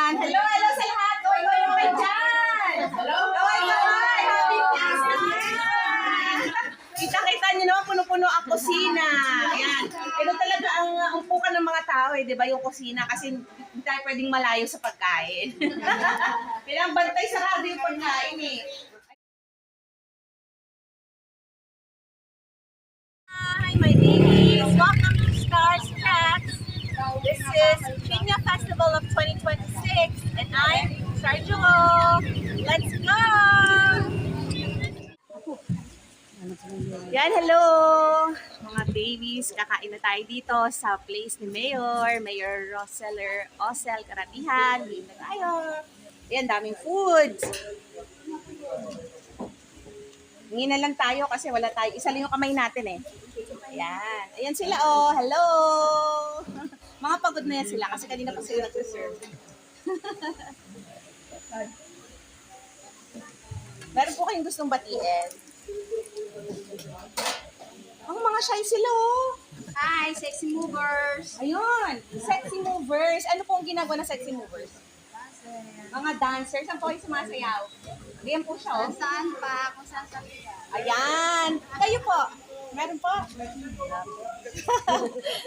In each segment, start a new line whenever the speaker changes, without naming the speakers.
Yan. Hello, hello sa lahat. Gawin ko yung kayo dyan. Hello. Gawin. Happy Christmas. Kita-kita nyo naman, puno-puno ang kusina. Ayan. Ito talaga ang umpukan ng mga tao di ba, yung kusina. Kasi hindi tayo pwedeng malayo sa pagkain. Kailangan bantay sarado yung pagkain Hi, my babies. Welcome to Star Snacks. This is Piña Festival of 2026, and I'm Sergio. Let's go! Yan, hello! Mga babies, kakain na tayo dito sa place ni Mayor Osel Karatihan. Game na tayo. Yan, daming foods. Hingin na lang tayo kasi wala tayo. Isa lang yung kamay natin Ayan. Ayan sila Hello! Mga pagod na yan sila kasi kanina pa sila nag-serve. Meron po kayong gustong batiin? Ang mga shy sila
Hi, sexy movers!
Ayun, sexy movers. Ano pong ginagawa ng sexy movers? Mga dancers. Saan po kayo sumasayaw? Diyan po siya
Saan pa? Kung saan sa
Ayan. Kayo po. Meron po.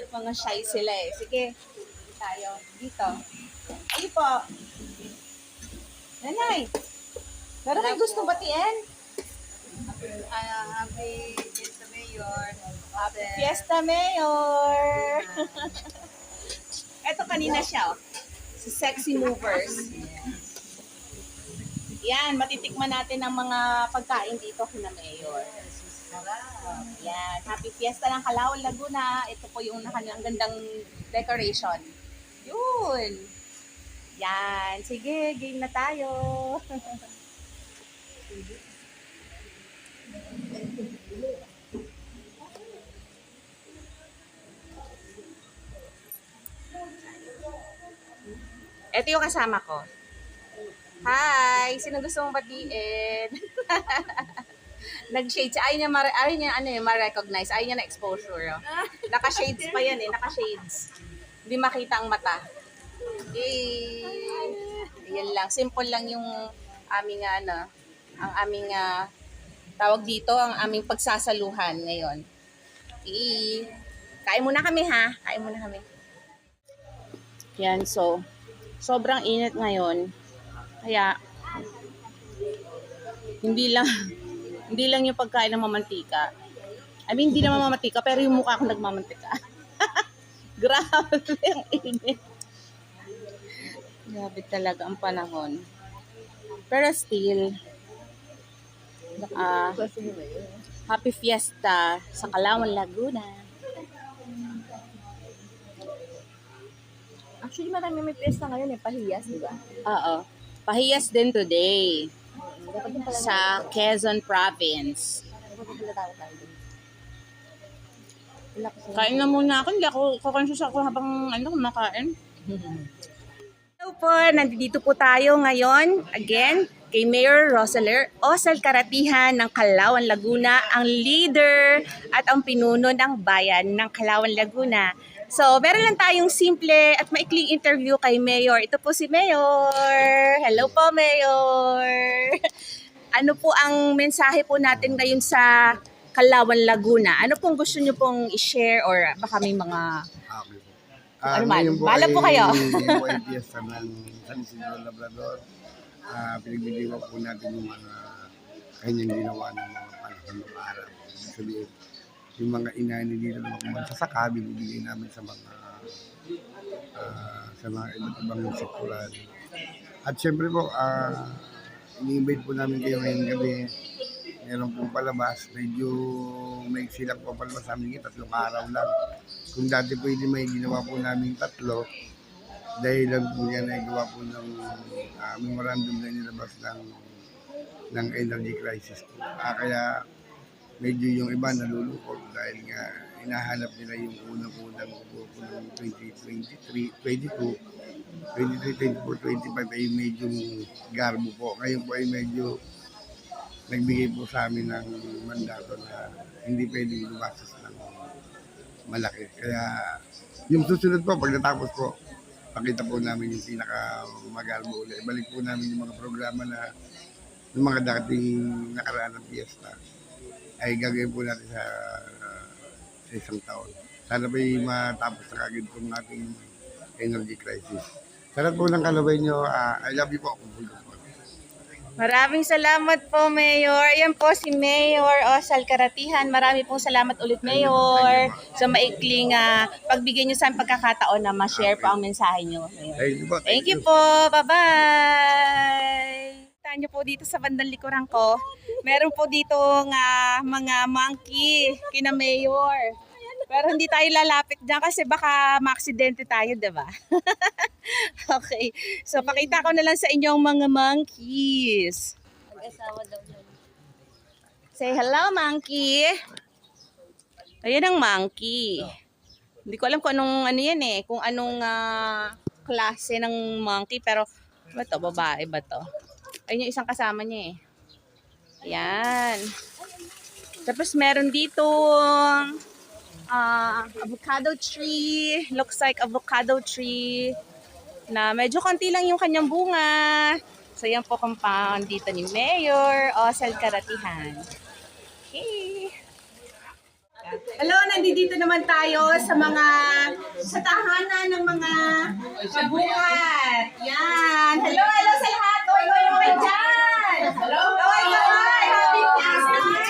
Mga shy sila Sige. Tayo. Dito. Kayo po. Nanay. Meron kayo gustong batiin?
Happy Fiesta Mayor.
Fiesta Mayor. Ito kanina siya Si Sexy Movers. Yan, matitikman natin ang mga pagkain dito kina Mayor. Yan, happy fiesta ng Calauan, Laguna. Ito po yung kanilang gandang decoration. Yun. Yan, sige, game na tayo. Ito yung kasama ko. Hi! Sino gusto mong batiin? Nag-shades. Ayaw niya ma-recognize. Ayaw niya na exposure. Naka-shades pa yan Naka-shades. Hindi makita ang mata. Yan lang. Simple lang yung aming ang aming tawag dito, ang aming pagsasaluhan ngayon. Kain muna kami Kain muna kami. Yan, so sobrang init ngayon. Kaya hindi lang yung pagkain ng mamantika. I mean, hindi naman mamantika, pero yung mukha ko nagmamantika. Grabe ang init. Grabe talaga ang panahon. Pero still, happy fiesta sa Calauan, Laguna.
Actually, marami may fiesta ngayon Pahiyas, di ba?
Oo. Pahiyas din today. Sa Quezon Province. Kain na muna ako. Hindi ako conscious ako habang kumakain. Hello po, nandito po tayo ngayon again kay Mayor Osel Karatihan ng Calauan, Laguna, ang leader at ang pinuno ng bayan ng Calauan, Laguna. So, meron lang tayong simple at maikling interview kay Mayor. Ito po si Mayor. Hello po, Mayor. Ano po ang mensahe po natin ngayon sa Calauan, Laguna? Ano pong gusto niyo pong i-share or baka may mga... Ano man? Bahala po kayo.
Ngayon po ay piyesta ng San Isidro Labrador. Pinagbibigyan po natin yung mga kanyang ginawa ng mga panahon ng araw. Sabihin, yung mga inani dito na magsasaka, binibigay namin sa mga iba't ibang sektoral. At syempre po, ini-invite po namin kayo ngayong gabi. Meron pong palabas, medyo may silang po palabas namin 3 araw lang. Kung dati pwede may ginawa po namin 3, dahil lang po yan ay gawa po ng memorandum na nilabas ng energy crisis po. Kaya medyo yung iba nalulungkot dahil nga hinahanap nila yung unang-unang po ng 2023, 22, 23, 24, 25 ay medyo garbo po. Ngayon po ay medyo nagbigay po sa amin ng mandato na hindi pwedeng lumasas ng malaki. Kaya yung susunod po, pag natapos po, pakita po namin yung pinaka-magalbo ulit. Ibalik po namin yung mga programa na yung mga dating nakaraan ng piyesta ay gagawin po natin sa isang taon. Sana ba'y matapos na kagad itong ating energy crisis. Sa lahat po ng kalabay nyo, I love you po.
Maraming salamat po, Mayor. Ayan po si Mayor Osal Karatihan. Marami pong salamat ulit, Mayor, sa maikling pagbigay niyo sa amin pagkakataon na ma-share po ang mensahe niyo, Mayor. Thank you po. Bye-bye. Kita niyo po dito sa bandang likuran ko. Meron po dito mga monkey kina Mayor. Pero hindi tayo lalapit dyan kasi baka maaksidente tayo, diba? Okay. So, pakita ko na lang sa inyong mga monkeys.
Mag-asawa daw yan.
Say hello, monkey. Ayan ang monkey. Hindi ko alam kung anong ano yan eh. Kung anong klase ng monkey. Pero, ba to? Babae ba to? Ayun yung isang kasama niya eh. Ayan. Tapos meron dito avocado tree. Looks like avocado tree. Na medyo konti lang yung kanyang bunga. So, yan po compound dito ni Mayor Osal Karatihan. Okay. Hello, nandito naman tayo sa tahanan ng mga kabuhat. Yan. Hello sa lahat. Oy, dyan. Hello. Oy. Happy Christmas.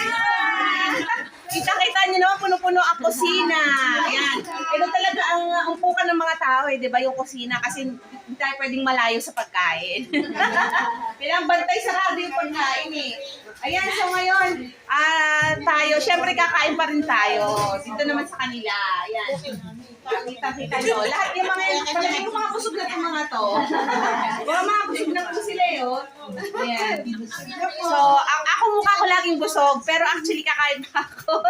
Kita-kita niyo naman, puno-puno ang kusina. Ayan. Ito talaga ang umpukan ng mga tao, di ba, yung kusina, kasi hindi tayo pwedeng malayo sa pagkain. Kailangan bantay sarado yung pagkain eh. Ayan, so ngayon, tayo, syempre kakain pa rin tayo. Dito naman sa kanila. Ayan. Kita-kita nyo. Lahat yung mga busog na itong mga to. Mga busog na po sila yun. Ayan. So, ako mukha ko laging busog, pero actually kakain pa ako.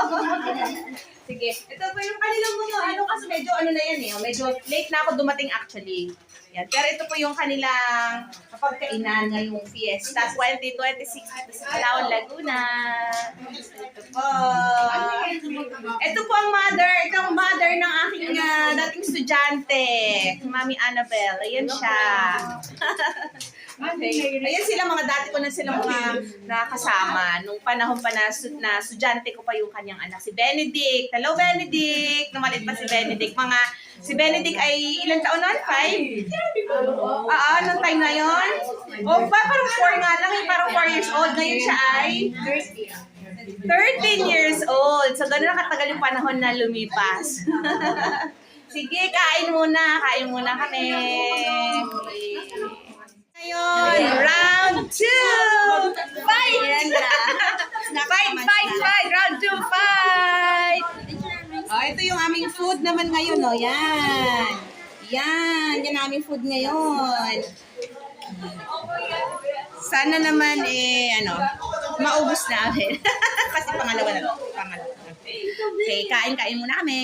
Sige. Ito po yung kanilang mga, kasi medyo na yan eh. Medyo late na ako dumating actually. Yan. Pero ito po yung kanilang pagkainan ngayong fiesta 2026 dito sa Palawan, Laguna. Ito po. Ito po ang mother. Ito ang mother ng aking dating estudyante. Mami Annabelle. Ayan siya. Okay. Ayan sila mga dati ko na silang mga nakasama. Nung panahon pa na estudyante ko pa yung kanyang anak. Si Benedict. Hello, Benedict. Namalit pa si Benedict. Si Benedict ay ilang taon na? 5? Anong time na yun? Parang 4 nga lang. Parang 4 years old. Ngayon siya ay 13 years old. So, gano'n na katagal yung panahon na lumipas. Sige, kain muna. Kain muna kami. Ngayon, round 2! Fight! Fight! Round 2, fight! Ito yung aming food naman ngayon, Yan. Yan ang aming food ngayon. Sana naman, maubos namin. Kasi pangalawa na to. Okay, kain muna kami.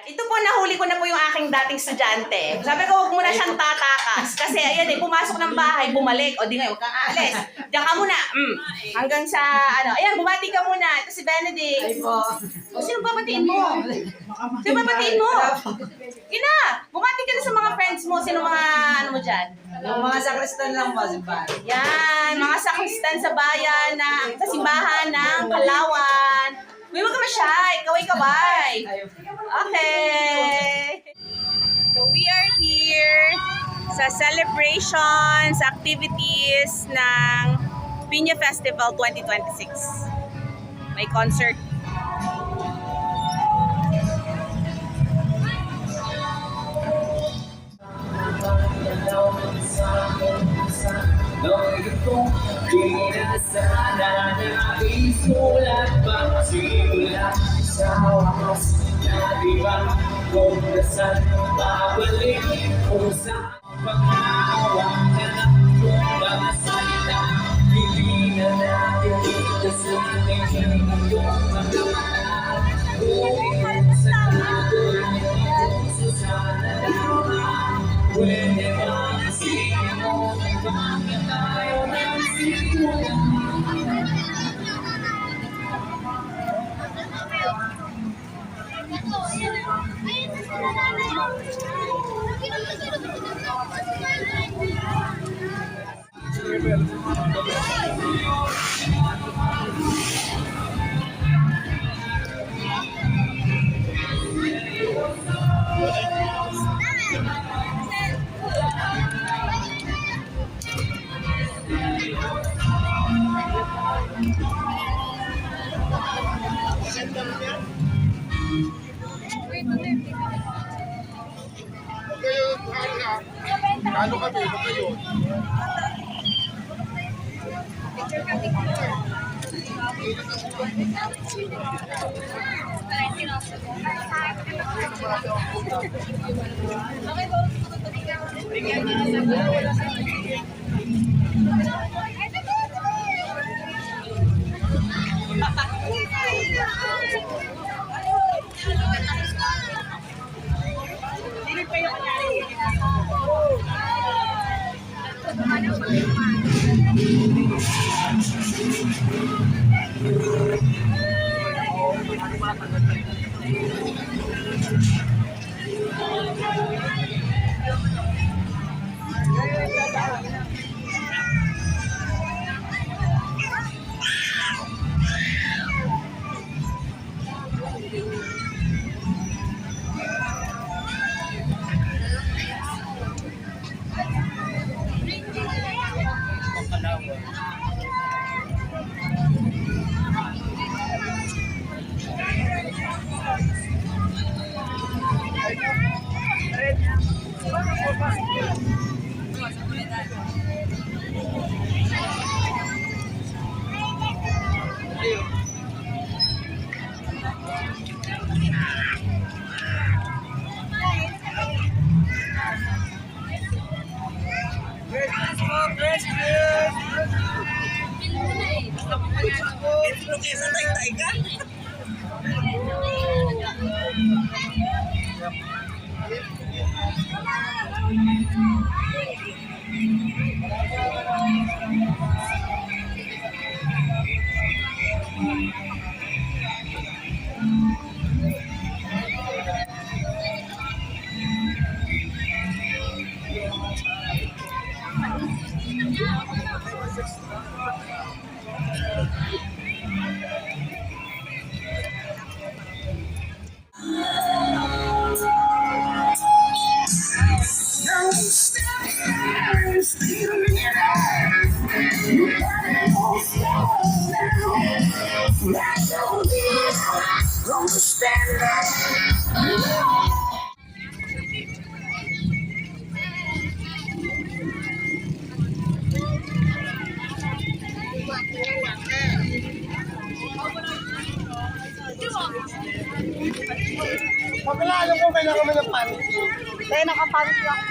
Ito po, nahuli ko na po yung aking dating estudyante. Sabi ko, huwag muna siyang tatakas. Kasi, ayan pumasok ng bahay, bumalik. O di nga, huwag kang aalis. Diyan ka muna. Hanggang sa, ayan, bumati ka muna. Ito si Benedict. Ay po. O, sino babatiin mo? Ina, bumati ka na sa mga friends mo. Sino mga, mo dyan?
Yung mga sakristan lang ba, simbahan?
Yan, mga sakristan sa bayan, sa simbahan ng Palawan. Uy, wag ka ma-shy. Kaway-kaway. Okay. So, we are here sa celebrations, activities ng Piña Festival 2026. May concert.
Sana na isulat pa simula sa wakas na ibang kongresan babalik kung sa pag-aawa na ng mga salita hindi na natin ikasunod yung mga ulit sa tuloy nito sana naman pwede ba isipin mo bakit tayo nagsimula.
Pagkalalo ko, kailangan mo ng pan.
Kaya nakapanit lang.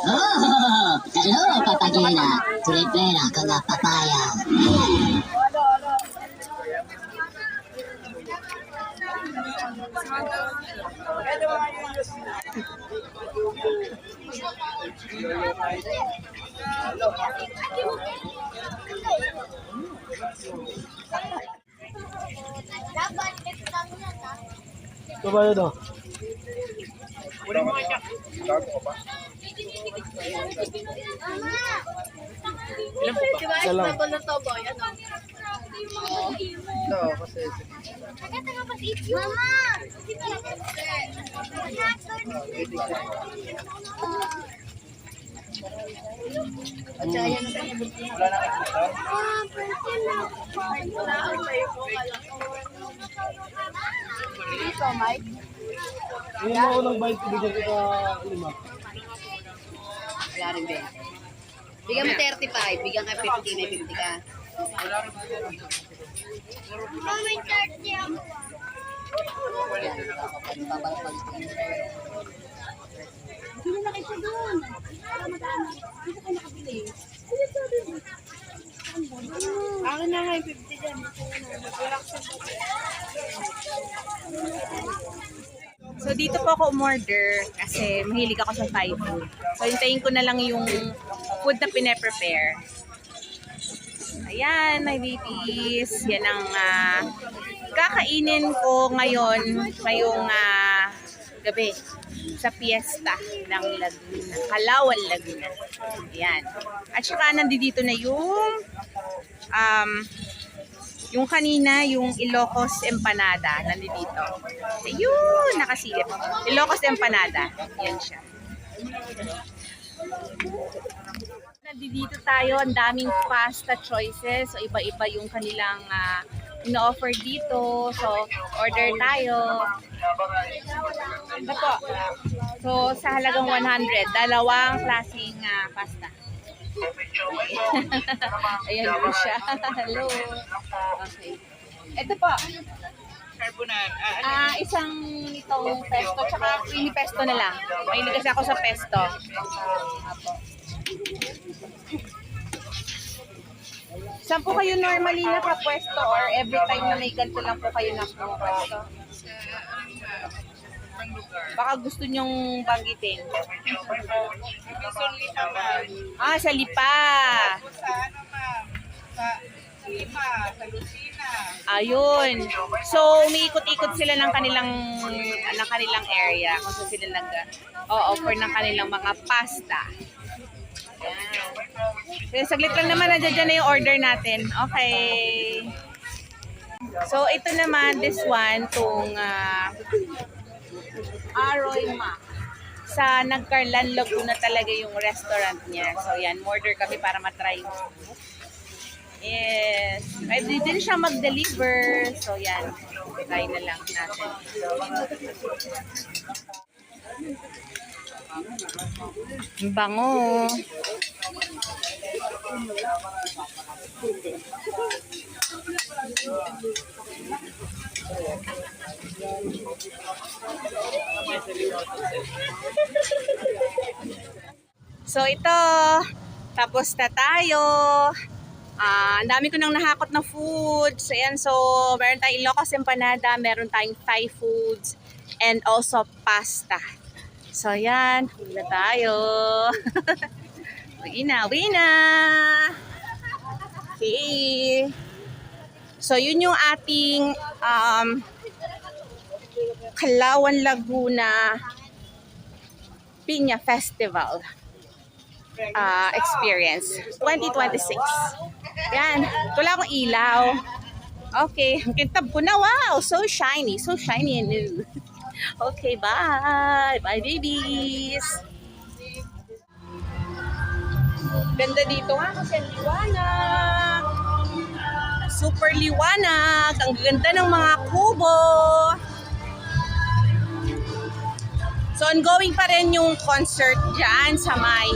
Oh, hello, Papagina. Tulipena con la papaya.
Ito ba yun, oh? Isa lang. Hindi mo ako ng bite, bigyan kita 5.
Wala rin din. Bigyan mo 35, bigyan ka 50, may 50 ka.
Akin na nga yung 50 dyan. So dito po ako umorder kasi mahilig ako sa Thai food. So hintayin ko na lang yung food na pine-prepare. Ayan, my babies. Yan ang kakainin ko ngayon, ngayong gabi sa piyesta ng Laguna, Calauan, Laguna. Ayan. At saka nandito na yung kanina, yung Ilocos Empanada, nandito. Ayun, nakasilip. Ilocos Empanada. Yan siya. Nandito tayo, ang daming pasta choices. So, iba-iba yung kanilang ino-offer dito. So, order tayo. Ito po. So, sa halagang 100, dalawang klaseng pasta. Ayan po siya. Hello. Okay. Ito po. Isang itong pesto, tsaka creamy pesto na lang. Mahilig kasi ako sa pesto. Apo. Saan po kayo normally nakapwesto or every time na may ganito lang po kayo nakapwesto? Baka gusto nyong banggitin. Sa Lipa. Sa Lucina. Ayun. So, umiikot-ikot sila ng kanilang area kung saan sila nag-offer ng kanilang mga pasta. Ayan. So, saglit lang naman, nandiyan na yung order natin. Okay. So, ito naman, this one, itong Aroy Ma. Sa Nagcarlan, Laguna talaga yung restaurant niya. So, yan, order kami para matry. Yes. Pwede din siya mag-deliver. So, yan. Try na lang natin. Ang bango. So ito, tapos na tayo. Ang dami ko nang nahakot na foods. Ayan, so meron tayong Ilocos Empanada, meron tayong Thai foods, and also pasta. So ayan, uwi na tayo. Uwi na. Okay. So yun yung ating Calauan, Laguna Piña Festival experience 2026. Yan, wala akong ilaw. Okay, ang kintab ko na. Wow, so shiny and new. Okay, bye babies. Ganda dito nga kasi ang liwanag. Super liwanag. Ang ganda ng mga kubo. So ongoing pa rin yung concert dyan sa may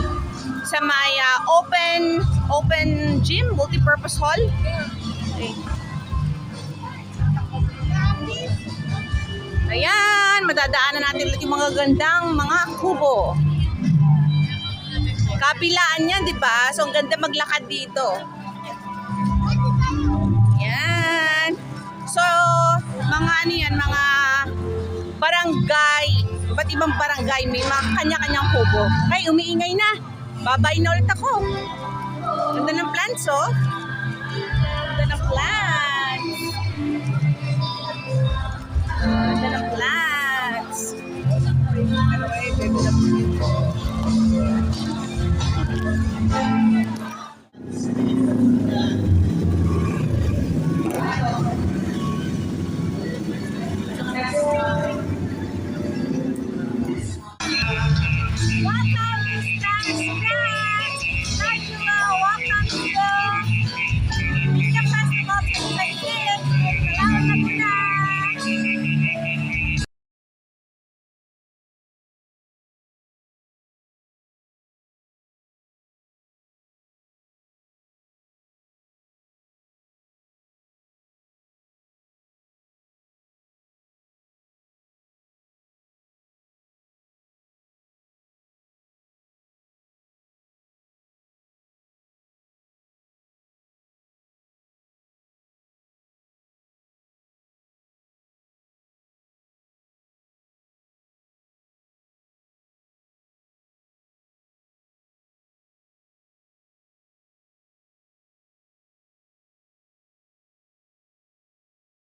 open gym, multi-purpose hall. Okay. Ayan, madadaanan natin ulit yung mga gandang mga kubo. Kabilaan yan, di ba? So ang ganda maglakad dito. Yan. So, mga barangay, iba't ibang barangay, may mga kanya-kanyang kubo. Ay, umiingay na. Babay na ulit ako. Ganda ng plants, oh. Ganda ng plants. Ganda ng plants.